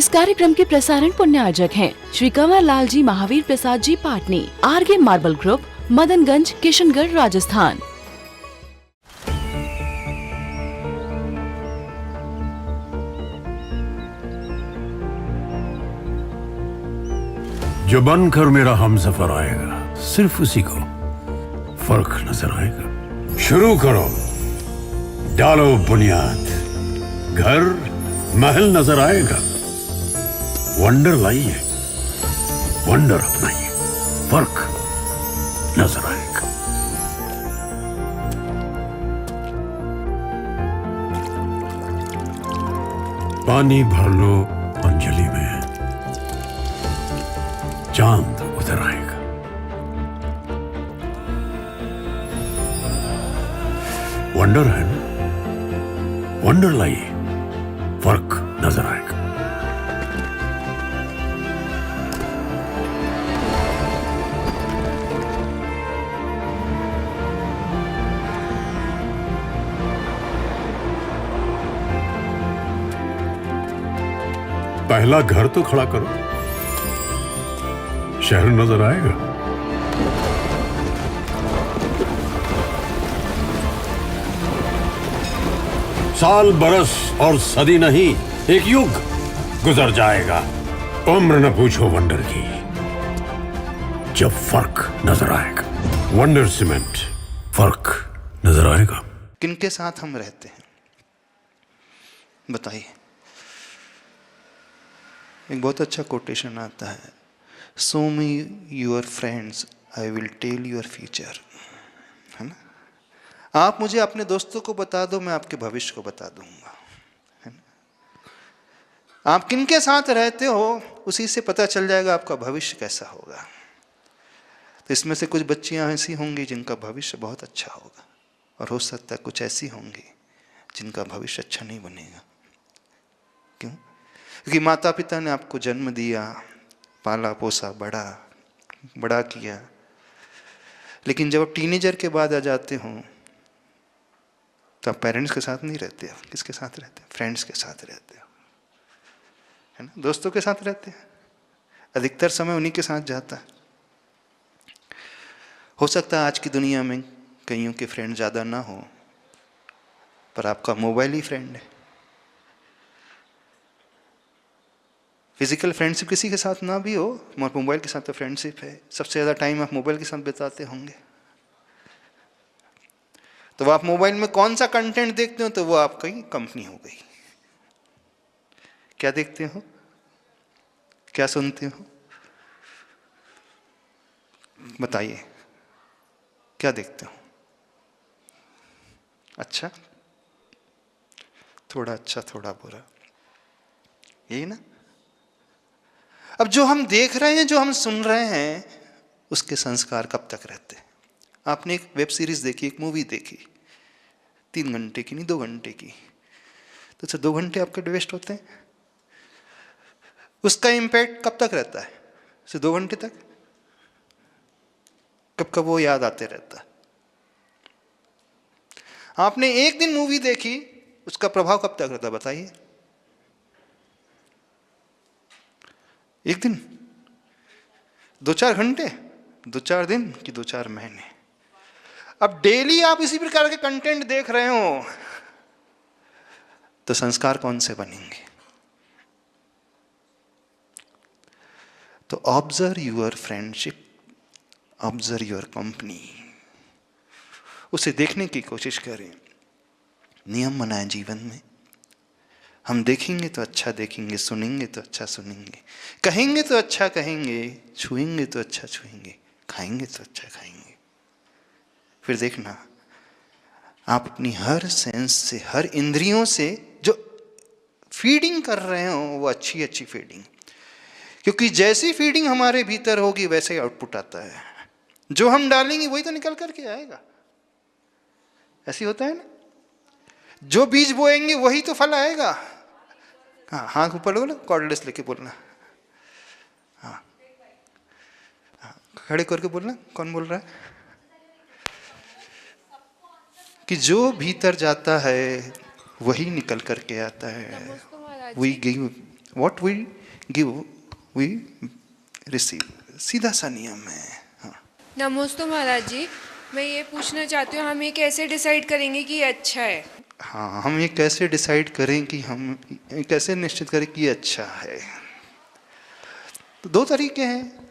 इस कार्यक्रम के प्रसारण पुण्यार्जक हैं Shri Kanwar Lal ji Mahavir Prasad ji Patni, RK marble group, Madanganj, Kishangarh, Rajasthan. जो बनकर मेरा हमसफर आएगा, सिर्फ उसी को फर्क नजर आएगा। शुरू करो, डालो बुनियाद, घर महल नजर आएगा। वंडर लाइए, वंडर अपनाइए, फर्क नजर आएगा। पानी भर लो अंजलि में, चांद उतर आएगा। वंडर है ना, वंडर लाइए, फर्क नजर आएगा। पहला घर तो खड़ा करो, शहर नजर आएगा। साल बरस और सदी नहीं, एक युग गुजर जाएगा। उम्र न पूछो वंडर की, जब फर्क नजर आएगा। वंडर सीमेंट, फर्क नजर आएगा। किनके साथ हम रहते हैं बताइए। एक बहुत अच्छा कोटेशन आता है, show me your friends, I will tell your future, है ना। आप मुझे अपने दोस्तों को बता दो, मैं आपके भविष्य को बता दूंगा, है ना। आप किनके साथ रहते हो, उसी से पता चल जाएगा आपका भविष्य कैसा होगा। तो इसमें से कुछ बच्चियां ऐसी होंगी जिनका भविष्य बहुत अच्छा होगा, और हो सकता है कुछ ऐसी होंगी जिनका भविष्य अच्छा नहीं बनेगा। क्यों? क्योंकि माता पिता ने आपको जन्म दिया, पाला पोसा, बड़ा किया, लेकिन जब आप टीनेजर के बाद आ जाते हो तो आप पेरेंट्स के साथ नहीं रहते हो। किसके साथ रहते हो? फ्रेंड्स के साथ रहते हो, है ना, दोस्तों के साथ रहते हैं। अधिकतर समय उन्हीं के साथ जाता है। हो सकता है आज की दुनिया में कईयों के फ्रेंड ज़्यादा ना हो, पर आपका मोबाइल ही फ्रेंड है। फिजिकल फ्रेंडशिप किसी के साथ ना भी हो, मगर मोबाइल के साथ तो फ्रेंडशिप है। सबसे ज़्यादा टाइम आप मोबाइल के साथ बिताते होंगे। तो आप मोबाइल में कौन सा कंटेंट देखते हो, तो वो आपकी कंपनी हो गई। क्या देखते हो, क्या सुनते हो, बताइए, क्या देखते हो? अच्छा, थोड़ा अच्छा थोड़ा बुरा, यही ना। अब जो हम देख रहे हैं, जो हम सुन रहे हैं, उसके संस्कार कब तक रहते हैं? आपने एक वेब सीरीज देखी, एक मूवी देखी, 3 घंटे की नहीं 2 घंटे की, तो अच्छा 2 घंटे आपके वेस्ट होते हैं। उसका इम्पैक्ट कब तक रहता है? सिर्फ 2 घंटे तक। कब कब वो याद आते रहता है। आपने एक दिन मूवी देखी, उसका प्रभाव कब तक रहता है बताइए? एक दिन, 2-4 घंटे, 2-4 दिन कि 2-4 महीने। अब डेली आप इसी प्रकार के कंटेंट देख रहे हो, तो संस्कार कौन से बनेंगे? तो observe your friendship, observe your company, उसे देखने की कोशिश करें। नियम बनाएं जीवन में। हम देखेंगे तो अच्छा देखेंगे, सुनेंगे तो अच्छा सुनेंगे, कहेंगे तो अच्छा कहेंगे, छुएंगे तो अच्छा छुएंगे, खाएंगे तो अच्छा खाएंगे। फिर देखना, आप अपनी हर सेंस से, हर इंद्रियों से जो फीडिंग कर रहे हो, वो अच्छी अच्छी फीडिंग। क्योंकि जैसी फीडिंग हमारे भीतर होगी, वैसे ही आउटपुट आता है। जो हम डालेंगे वही तो निकल करके आएगा। ऐसी होता है ना, जो बीज बोएंगे वही तो फल आएगा। हाँ, हाथ ऊपर बोलो, कॉर्डलेस लेके बोलना। हाँ, खड़े करके बोलना। कौन बोल रहा है? कि जो भीतर जाता है वही निकल करके आता है। We give what we give we receive, सीधा सा नियम है। हाँ, नमस्ते महाराज जी, मैं ये पूछना चाहती हूँ, हम ये कैसे डिसाइड करेंगे कि ये अच्छा है? हाँ, हम ये कैसे डिसाइड करें कि हम कैसे निश्चित करें कि ये अच्छा है? तो दो तरीके हैं,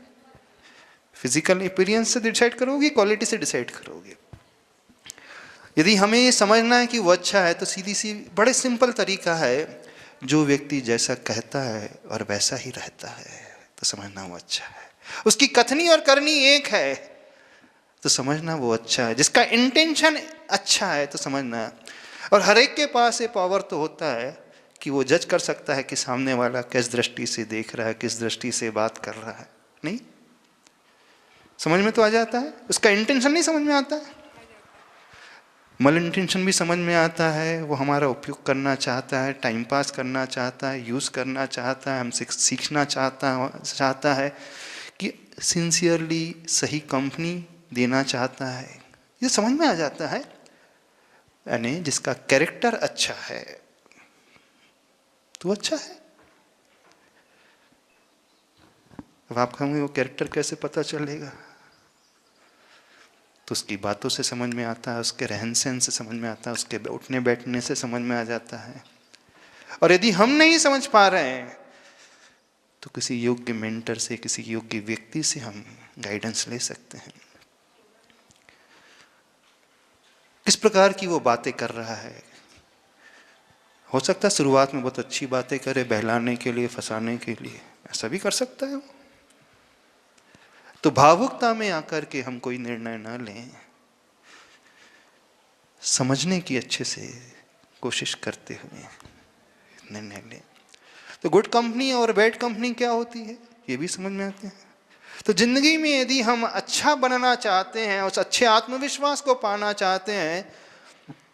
फिजिकल अपीयरेंस से डिसाइड करोगे, क्वालिटी से डिसाइड करोगे। यदि हमें ये समझना है कि वो अच्छा है तो सीधी सी बड़े सिंपल तरीका है, जो व्यक्ति जैसा कहता है और वैसा ही रहता है तो समझना वो अच्छा है। उसकी कथनी और करनी एक है तो समझना वो अच्छा है। जिसका इंटेंशन अच्छा है तो समझना। और हर एक के पास ये पावर तो होता है कि वो जज कर सकता है कि सामने वाला किस दृष्टि से देख रहा है, किस दृष्टि से बात कर रहा है। नहीं समझ में तो आ जाता है, उसका इंटेंशन नहीं समझ में आता है। मल इंटेंशन भी समझ में आता है, वो हमारा उपयोग करना चाहता है, टाइम पास करना चाहता है, यूज़ करना चाहता है, हमसे सीखना चाहता है कि सिंसियरली सही कंपनी देना चाहता है, ये समझ में आ जाता है। यानी जिसका कैरेक्टर अच्छा है तो अच्छा है। अब आप कहोगे वो कैरेक्टर कैसे पता चलेगा? तो उसकी बातों से समझ में आता है, उसके रहन सहन से समझ में आता है, उसके उठने बैठने से समझ में आ जाता है। और यदि हम नहीं समझ पा रहे हैं तो किसी योग्य मेंटर से, किसी योग्य व्यक्ति से हम गाइडेंस ले सकते हैं। किस प्रकार की वो बातें कर रहा है, हो सकता है शुरुआत में बहुत अच्छी बातें करे, बहलाने के लिए, फंसाने के लिए, ऐसा भी कर सकता है वो। तो भावुकता में आकर के हम कोई निर्णय ना लें, समझने की अच्छे से कोशिश करते हुए निर्णय लें। तो गुड कंपनी और बैड कंपनी क्या होती है ये भी समझ में आते हैं। तो जिंदगी में यदि हम अच्छा बनना चाहते हैं, उस अच्छे आत्मविश्वास को पाना चाहते हैं,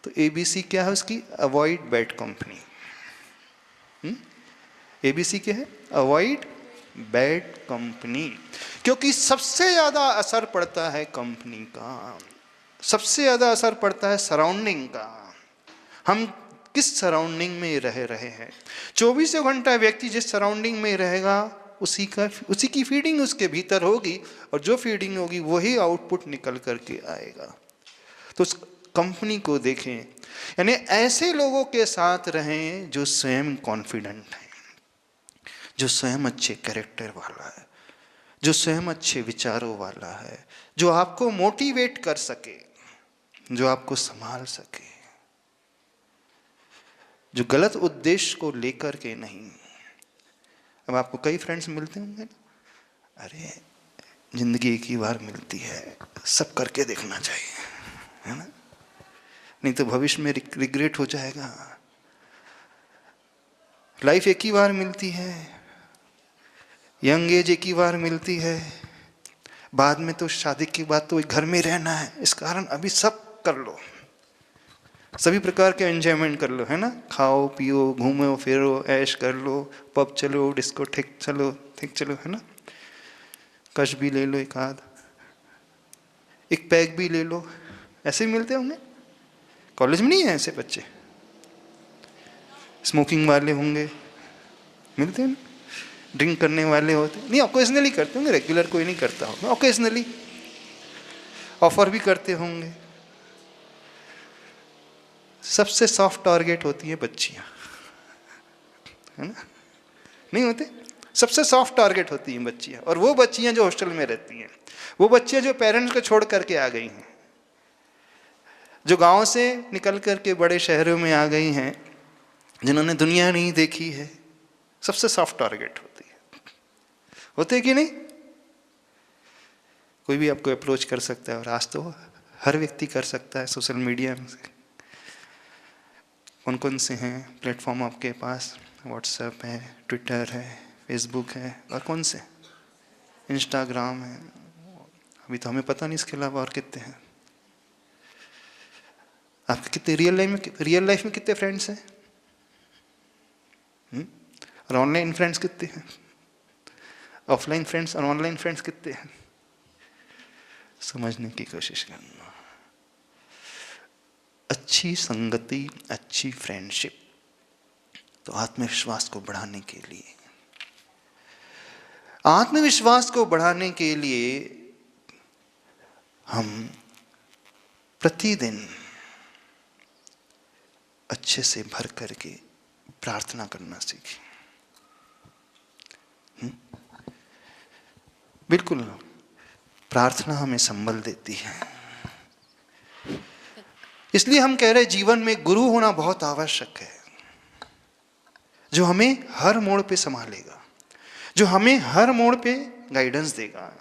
तो ABC क्या है उसकी? Avoid bad company. ABC क्या है? Avoid bad company. क्योंकि सबसे ज्यादा असर पड़ता है कंपनी का, सबसे ज्यादा असर पड़ता है सराउंडिंग का। हम किस सराउंडिंग में रह रहे हैं। 24 घंटा व्यक्ति जिस सराउंडिंग में रहेगा उसी की फीडिंग उसके भीतर होगी, और जो फीडिंग होगी वही आउटपुट निकल करके आएगा। तो उस कंपनी को देखें, यानी ऐसे लोगों के साथ रहें जो स्वयं कॉन्फिडेंट हैं, जो स्वयं अच्छे कैरेक्टर वाला है, जो स्वयं अच्छे विचारों वाला है, जो आपको मोटिवेट कर सके, जो आपको संभाल सके, जो गलत उद्देश्य को लेकर के नहीं। अब आपको कई फ्रेंड्स मिलते होंगे ना, अरे जिंदगी एक ही बार मिलती है, सब करके देखना चाहिए, है ना, नहीं तो भविष्य में रिग्रेट हो जाएगा। लाइफ एक ही बार मिलती है, यंग एज एक ही बार मिलती है, बाद में तो शादी के बाद तो घर में रहना है, इस कारण अभी सब कर लो, सभी प्रकार के एंजॉयमेंट कर लो, है ना, खाओ पियो, घूमो फिरो, ऐश कर लो, पब चलो, डिस्को ठीक चलो, है ना, कश भी ले लो, एक आध, एक पैक भी ले लो, ऐसे मिलते होंगे। कॉलेज में नहीं है ऐसे बच्चे, स्मोकिंग वाले होंगे, मिलते हैं ना, ड्रिंक करने वाले होते नहीं, ओकेजनली करते होंगे, रेगुलर कोई नहीं करता होगा, ओकेजनली ऑफर भी करते होंगे। सबसे सॉफ्ट टारगेट होती है बच्चियां, है ना, नहीं होते? सबसे सॉफ्ट टारगेट होती हैं बच्चियां, और वो बच्चियां जो हॉस्टल में रहती हैं, वो बच्चियां जो पेरेंट्स को छोड़ करके आ गई हैं, जो गांव से निकल करके बड़े शहरों में आ गई हैं, जिन्होंने दुनिया नहीं देखी है, सबसे सॉफ्ट टारगेट होती है। होते कि नहीं? कोई भी आपको अप्रोच कर सकता है, और आज तो हर व्यक्ति कर सकता है सोशल मीडिया से। कौन कौन से हैं प्लेटफॉर्म आपके पास? व्हाट्सएप है, ट्विटर है, फेसबुक है, और कौन से? इंस्टाग्राम है। अभी तो हमें पता नहीं इसके अलावा और कितने हैं। आपके कितने रियल लाइफ में कितने फ्रेंड्स हैं? और ऑनलाइन फ्रेंड्स कितने हैं? ऑफलाइन फ्रेंड्स और ऑनलाइन फ्रेंड्स कितने हैं? समझने की कोशिश करना। अच्छी संगति, अच्छी फ्रेंडशिप तो आत्मविश्वास को बढ़ाने के लिए आत्मविश्वास को बढ़ाने के लिए हम प्रतिदिन अच्छे से भर करके प्रार्थना करना सीखें। बिल्कुल, प्रार्थना हमें संबल देती है। इसलिए हम कह रहे जीवन में गुरु होना बहुत आवश्यक है, जो हमें हर मोड़ पे संभालेगा, जो हमें हर मोड़ पे गाइडेंस देगा,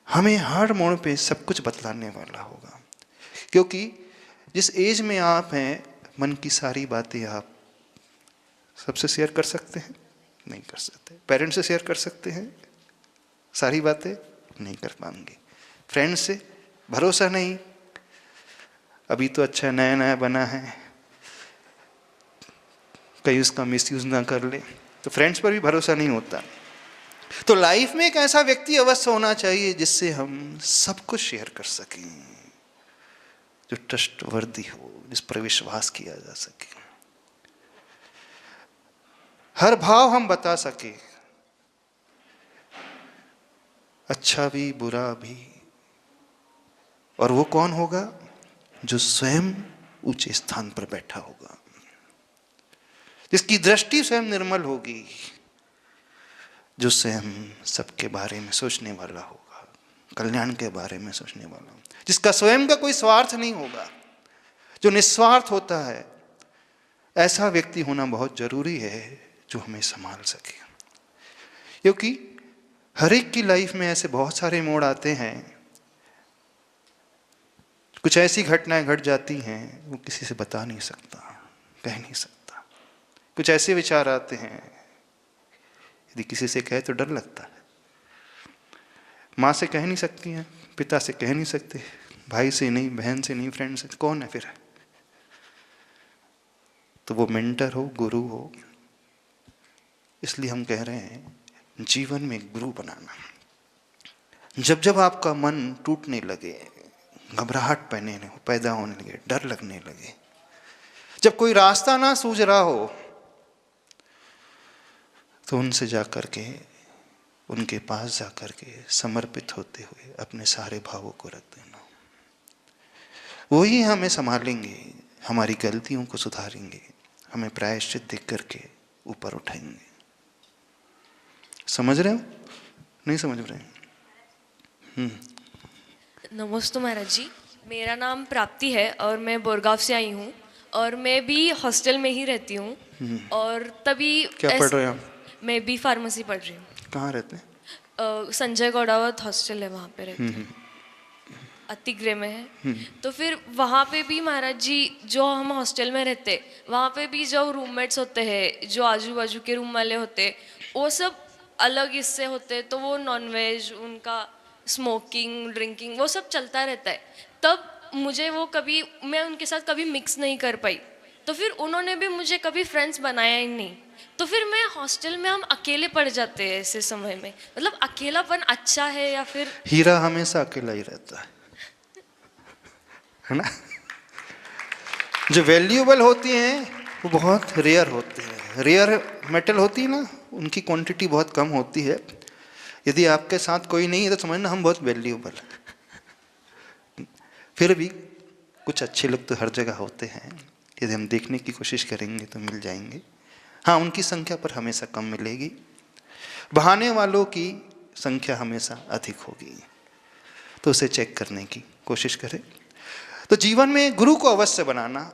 हमें हर मोड़ पे सब कुछ बतलाने वाला होगा। क्योंकि जिस एज में आप हैं, मन की सारी बातें आप सबसे शेयर कर सकते हैं? नहीं कर सकते। पेरेंट्स से शेयर कर सकते हैं सारी बातें? नहीं कर पाएंगे। फ्रेंड्स से भरोसा नहीं, अभी तो अच्छा नया नया बना है, कहीं उसका मिसयूज ना कर ले, तो फ्रेंड्स पर भी भरोसा नहीं होता। तो लाइफ में एक ऐसा व्यक्ति अवश्य होना चाहिए जिससे हम सब कुछ शेयर कर सकें, जो ट्रस्टवर्दी हो, जिस पर विश्वास किया जा सके, हर भाव हम बता सके, अच्छा भी बुरा भी। और वो कौन होगा? जो स्वयं ऊंचे स्थान पर बैठा होगा, जिसकी दृष्टि स्वयं निर्मल होगी, जो स्वयं सबके बारे में सोचने वाला होगा, कल्याण के बारे में सोचने वाला, जिसका स्वयं का कोई स्वार्थ नहीं होगा, जो निस्वार्थ होता है। ऐसा व्यक्ति होना बहुत जरूरी है जो हमें संभाल सके। क्योंकि हर एक की लाइफ में ऐसे बहुत सारे मोड़ आते हैं, कुछ ऐसी घटनाएं घट जाती हैं वो किसी से बता नहीं सकता, कह नहीं सकता। कुछ ऐसे विचार आते हैं, यदि किसी से कहे तो डर लगता है। माँ से कह नहीं सकती हैं, पिता से कह नहीं सकते, भाई से नहीं, बहन से नहीं, फ्रेंड से, कौन है फिर? तो वो मेंटर हो, गुरु हो। इसलिए हम कह रहे हैं जीवन में गुरु बनाना। जब जब आपका मन टूटने लगे, घबराहट पैदा होने लगे, डर लगने लगे, जब कोई रास्ता ना सूझ रहा हो, तो उनसे जाकर के, उनके पास जाकर के समर्पित होते हुए अपने सारे भावों को रख देना। वही हमें संभालेंगे, हमारी गलतियों को सुधारेंगे, हमें प्रायश्चित देख करके ऊपर उठाएंगे। समझ रहे हो? नहीं समझ रहे? नमस्ते महाराज जी, मेरा नाम प्राप्ति है और मैं बोरगांव से आई हूँ और मैं भी हॉस्टल में ही रहती हूँ। और तभी क्या पढ़ रहे हो आप? मैं भी फार्मेसी पढ़ रही हूँ। कहाँ रहते हैं? संजय गौड़ावत हॉस्टल है, वहाँ पे रहती हूँ, अतिग्रे में है। तो फिर वहाँ पे भी महाराज जी, जो हम हॉस्टल में रहते, वहाँ पे भी जो रूममेट्स होते हैं, जो आजू बाजू के रूम वाले होते, वो सब अलग इससे होते, तो वो नॉनवेज, उनका स्मोकिंग, ड्रिंकिंग, वो सब चलता रहता है। तब मुझे वो कभी, मैं उनके साथ कभी मिक्स नहीं कर पाई, तो फिर उन्होंने भी मुझे कभी फ्रेंड्स बनाया ही नहीं। तो फिर मैं हॉस्टल में, हम अकेले पड़ जाते हैं ऐसे समय में। मतलब अकेलापन अच्छा है या फिर? हीरा हमेशा अकेला ही रहता है ना? जो वैल्यूएबल होती हैं वो बहुत रेयर होती है। रेयर मेटल होती है ना, उनकी क्वांटिटी बहुत कम होती है। यदि आपके साथ कोई नहीं है तो समझना हम बहुत वैल्यूएबल है। फिर भी कुछ अच्छे लोग तो हर जगह होते हैं, यदि हम देखने की कोशिश करेंगे तो मिल जाएंगे। हाँ, उनकी संख्या पर हमेशा कम मिलेगी, बहाने वालों की संख्या हमेशा अधिक होगी। तो उसे चेक करने की कोशिश करें। तो जीवन में गुरु को अवश्य बनाना,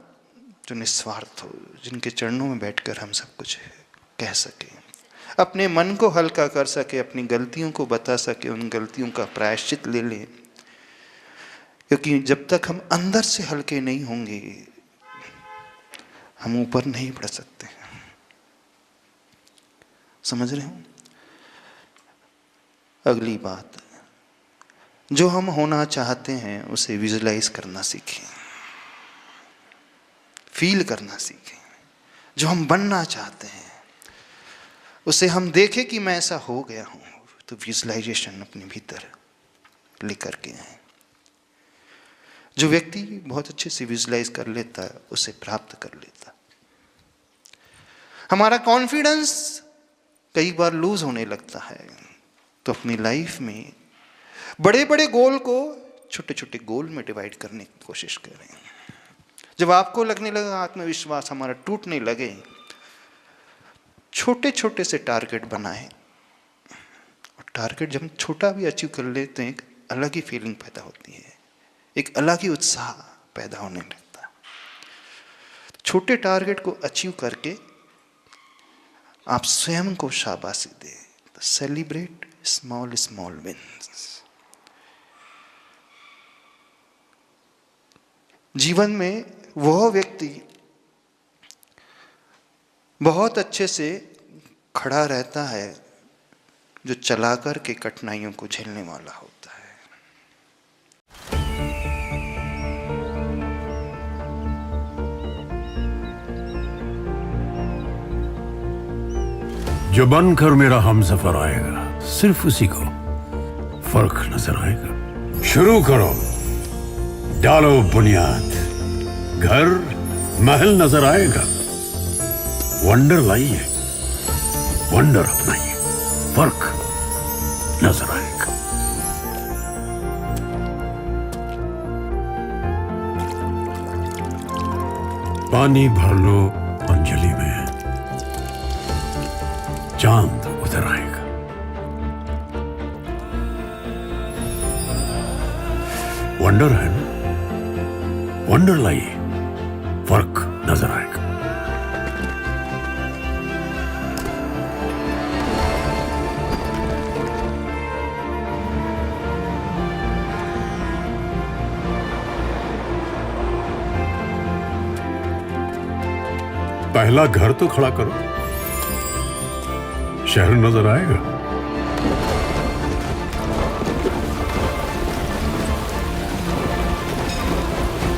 जो निस्वार्थ हो, जिनके चरणों में बैठकर हम सब कुछ कह सके, अपने मन को हल्का कर सके, अपनी गलतियों को बता सके, उन गलतियों का प्रायश्चित ले लें। क्योंकि जब तक हम अंदर से हल्के नहीं होंगे, हम ऊपर नहीं बढ़ सकते। समझ रहे हो? अगली बात, जो हम होना चाहते हैं उसे विजुलाइज करना सीखें, फील करना सीखें। जो हम बनना चाहते हैं उसे हम देखें कि मैं ऐसा हो गया हूं, तो विजुलाइजेशन अपने भीतर लेकर के आए। जो व्यक्ति बहुत अच्छे से विजुलाइज कर लेता है उसे प्राप्त कर लेता है। हमारा कॉन्फिडेंस कई बार लूज होने लगता है। तो अपनी लाइफ में बड़े बड़े गोल को छोटे छोटे गोल में डिवाइड करने की कोशिश करें। जब आपको लगने लगा आत्मविश्वास हमारा टूटने लगे, छोटे छोटे से टारगेट बनाएं। और टारगेट जब हम छोटा भी अचीव कर लेते हैं, एक अलग ही फीलिंग पैदा होती है, एक अलग ही उत्साह पैदा होने लगता है। छोटे टारगेट को अचीव करके आप स्वयं को शाबाशी दें। Celebrate small small wins. जीवन में वह व्यक्ति बहुत अच्छे से खड़ा रहता है जो चला कर के कठिनाइयों को झेलने वाला होता है। जो बनकर मेरा हमसफर आएगा, सिर्फ उसी को फर्क नजर आएगा। शुरू करो, डालो बुनियाद, घर महल नजर आएगा। वंडर लाइए, वंडर अपनाइए, फर्क नजर आएगा। पानी भर लो अंजलि में, चांद उतर आएगा। वंडर है ना, वंडर लाइए, फर्क नजर आएगा। पहला घर तो खड़ा करो, शहर नजर आएगा।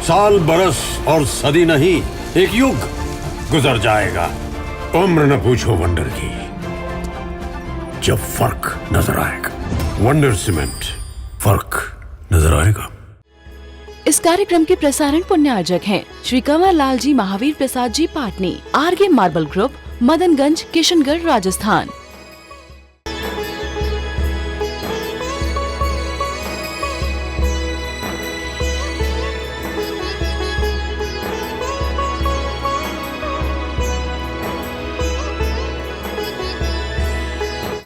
साल बरस और सदी नहीं, एक युग गुजर जाएगा। उम्र न पूछो वंडर की, जब फर्क नजर आएगा। वंडर सीमेंट, फर्क नजर आएगा। इस कार्यक्रम के प्रसारण पुण्यार्जक हैं श्री कंवर लाल जी महावीर प्रसाद जी पाटनी, आरगे मार्बल ग्रुप, मदनगंज, किशनगढ़, राजस्थान।